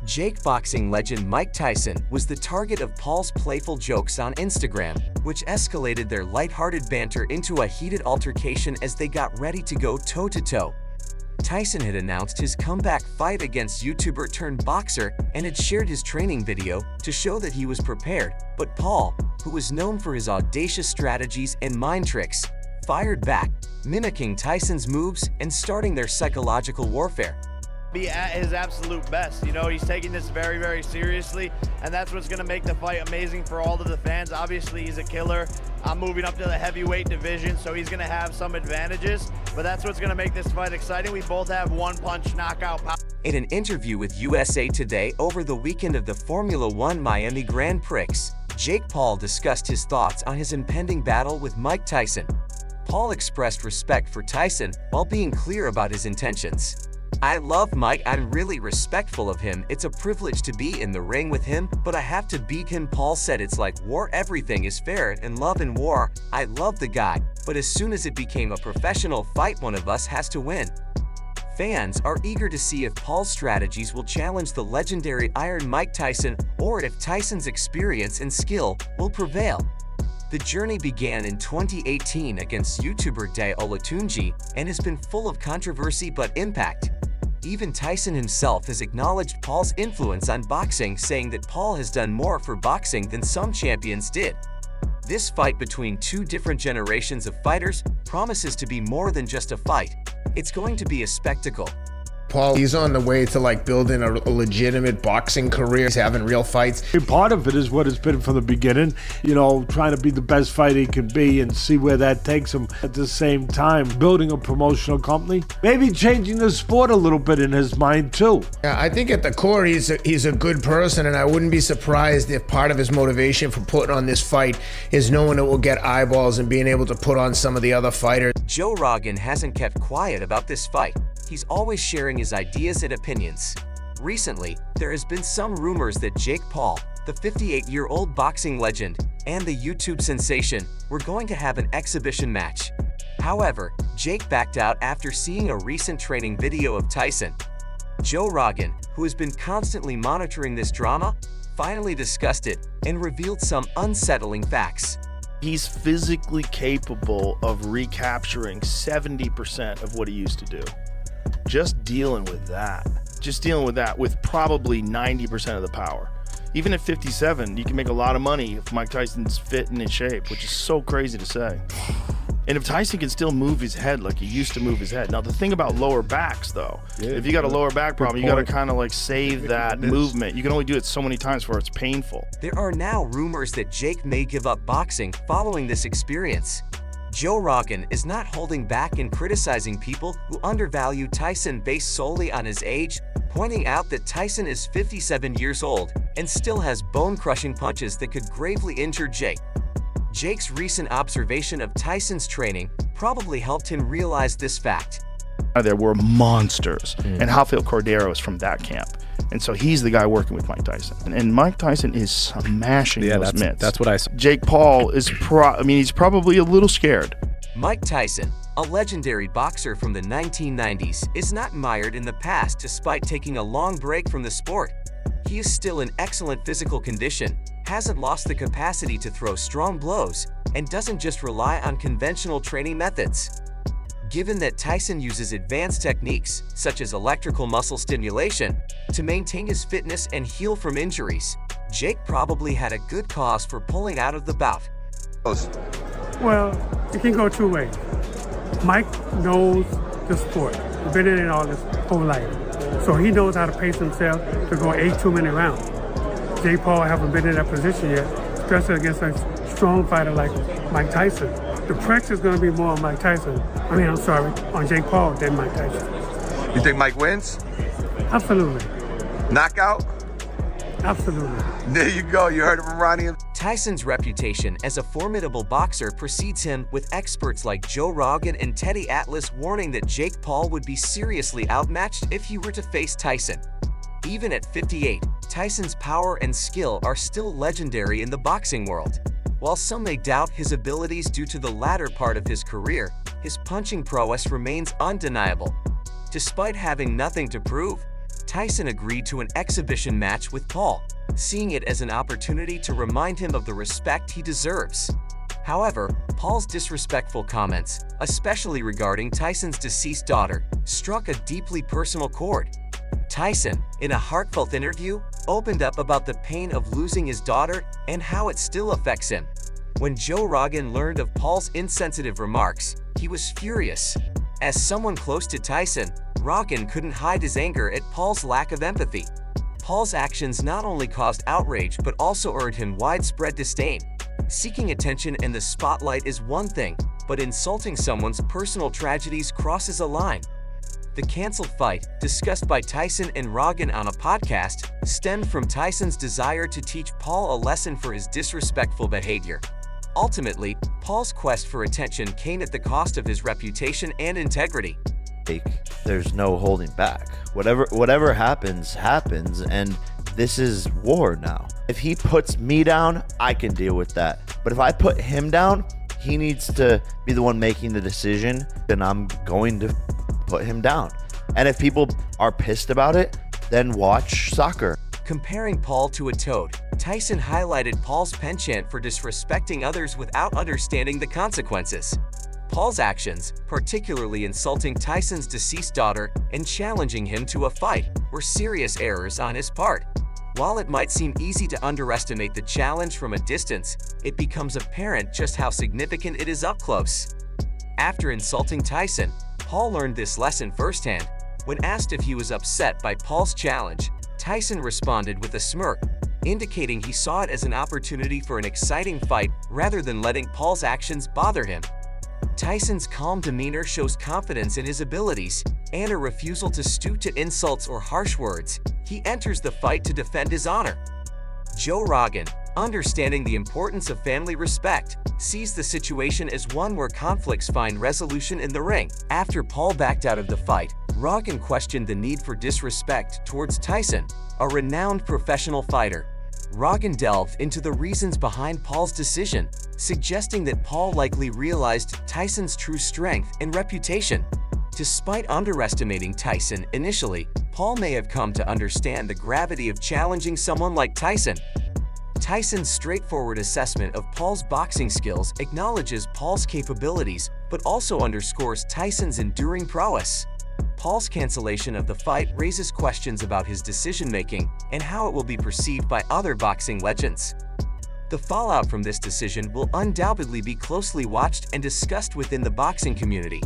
Jake boxing legend Mike Tyson was the target of Paul's playful jokes on Instagram, which escalated their lighthearted banter into a heated altercation as they got ready to go toe-to-toe. Tyson had announced his comeback fight against YouTuber-turned-boxer and had shared his training video to show that he was prepared, but Paul, who was known for his audacious strategies and mind tricks, fired back, mimicking Tyson's moves and starting their psychological warfare. Be at his absolute best. You know, he's taking this very, very seriously, and that's what's going to make the fight amazing for all of the fans. Obviously, he's a killer. I'm moving up to the heavyweight division, so he's going to have some advantages, but that's what's going to make this fight exciting. We both have one-punch knockout power. In an interview with USA Today over the weekend of the Formula One Miami Grand Prix, Jake Paul discussed his thoughts on his impending battle with Mike Tyson. Paul expressed respect for Tyson while being clear about his intentions. "I love Mike, I'm really respectful of him, it's a privilege to be in the ring with him, but I have to beat him." Paul said, "It's like war, everything is fair in love and war. I love the guy, but as soon as it became a professional fight, one of us has to win." Fans are eager to see if Paul's strategies will challenge the legendary Iron Mike Tyson or if Tyson's experience and skill will prevail. The journey began in 2018 against YouTuber Day Olatunji and has been full of controversy but impact. Even Tyson himself has acknowledged Paul's influence on boxing, saying that Paul has done more for boxing than some champions did. This fight between two different generations of fighters promises to be more than just a fight. It's going to be a spectacle. Paul, he's on the way to building a legitimate boxing career. He's having real fights. Part of it is what it's been from the beginning, you know, trying to be the best fighter he can be and see where that takes him. At the same time, building a promotional company, maybe changing the sport a little bit in his mind too. Yeah, I think at the core, he's a good person, and I wouldn't be surprised if part of his motivation for putting on this fight is knowing it will get eyeballs and being able to put on some of the other fighters. Joe Rogan hasn't kept quiet about this fight. He's always sharing his ideas and opinions. Recently, there has been some rumors that Jake Paul, the 58-year-old boxing legend, and the YouTube sensation were going to have an exhibition match. However, Jake backed out after seeing a recent training video of Tyson. Joe Rogan, who has been constantly monitoring this drama, finally discussed it and revealed some unsettling facts. He's physically capable of recapturing 70% of what he used to do. Just dealing with that with probably 90% of the power. Even at 57, you can make a lot of money if Mike Tyson's fit and in shape, which is so crazy to say. And if Tyson can still move his head like he used to move his head. Now, the thing about lower backs, though, if you got a lower back problem, you got to kind of save that movement. You can only do it so many times before it's painful. There are now rumors that Jake may give up boxing following this experience. Joe Rogan is not holding back in criticizing people who undervalue Tyson based solely on his age, pointing out that Tyson is 57 years old and still has bone-crushing punches that could gravely injure Jake. Jake's recent observation of Tyson's training probably helped him realize this fact. There were monsters, and Rafael Cordeiro is from that camp. And so he's the guy working with Mike Tyson. And Mike Tyson is smashing those mitts. That's what I saw. Jake Paul is he's probably a little scared. Mike Tyson, a legendary boxer from the 1990s, is not mired in the past despite taking a long break from the sport. He is still in excellent physical condition, hasn't lost the capacity to throw strong blows, and doesn't just rely on conventional training methods. Given that Tyson uses advanced techniques, such as electrical muscle stimulation, to maintain his fitness and heal from injuries, Jake probably had a good cause for pulling out of the bout. Well, it can go two ways. Mike knows the sport. He's been in it all his whole life. So he knows how to pace himself to go 8 2-minute rounds. Jake Paul haven't been in that position yet, especially against a strong fighter like Mike Tyson. The pressure is going to be more on Mike Tyson. On Jake Paul than Mike Tyson. You think Mike wins? Absolutely. Knockout? Absolutely. There you go. You heard it from Ronnie. Tyson's reputation as a formidable boxer precedes him, with experts like Joe Rogan and Teddy Atlas warning that Jake Paul would be seriously outmatched if he were to face Tyson. Even at 58, Tyson's power and skill are still legendary in the boxing world. While some may doubt his abilities due to the latter part of his career, his punching prowess remains undeniable. Despite having nothing to prove, Tyson agreed to an exhibition match with Paul, seeing it as an opportunity to remind him of the respect he deserves. However, Paul's disrespectful comments, especially regarding Tyson's deceased daughter, struck a deeply personal chord. Tyson, in a heartfelt interview, opened up about the pain of losing his daughter and how it still affects him. When Joe Rogan learned of Paul's insensitive remarks, he was furious. As someone close to Tyson, Rogan couldn't hide his anger at Paul's lack of empathy. Paul's actions not only caused outrage but also earned him widespread disdain. Seeking attention in the spotlight is one thing, but insulting someone's personal tragedies crosses a line. The canceled fight, discussed by Tyson and Rogan on a podcast, stemmed from Tyson's desire to teach Paul a lesson for his disrespectful behavior. Ultimately, Paul's quest for attention came at the cost of his reputation and integrity. There's no holding back. Whatever happens, and this is war now. If he puts me down, I can deal with that. But if I put him down, he needs to be the one making the decision, then I'm going to put him down. And if people are pissed about it, then watch soccer. Comparing Paul to a toad, Tyson highlighted Paul's penchant for disrespecting others without understanding the consequences. Paul's actions, particularly insulting Tyson's deceased daughter and challenging him to a fight, were serious errors on his part. While it might seem easy to underestimate the challenge from a distance, it becomes apparent just how significant it is up close. After insulting Tyson, Paul learned this lesson firsthand. When asked if he was upset by Paul's challenge, Tyson responded with a smirk, indicating he saw it as an opportunity for an exciting fight rather than letting Paul's actions bother him. Tyson's calm demeanor shows confidence in his abilities and a refusal to stoop to insults or harsh words. He enters the fight to defend his honor. Joe Rogan, understanding the importance of family respect, sees the situation as one where conflicts find resolution in the ring. After Paul backed out of the fight, Rogan questioned the need for disrespect towards Tyson, a renowned professional fighter. Rogan delved into the reasons behind Paul's decision, suggesting that Paul likely realized Tyson's true strength and reputation. Despite underestimating Tyson initially, Paul may have come to understand the gravity of challenging someone like Tyson. Tyson's straightforward assessment of Paul's boxing skills acknowledges Paul's capabilities, but also underscores Tyson's enduring prowess. Paul's cancellation of the fight raises questions about his decision-making and how it will be perceived by other boxing legends. The fallout from this decision will undoubtedly be closely watched and discussed within the boxing community.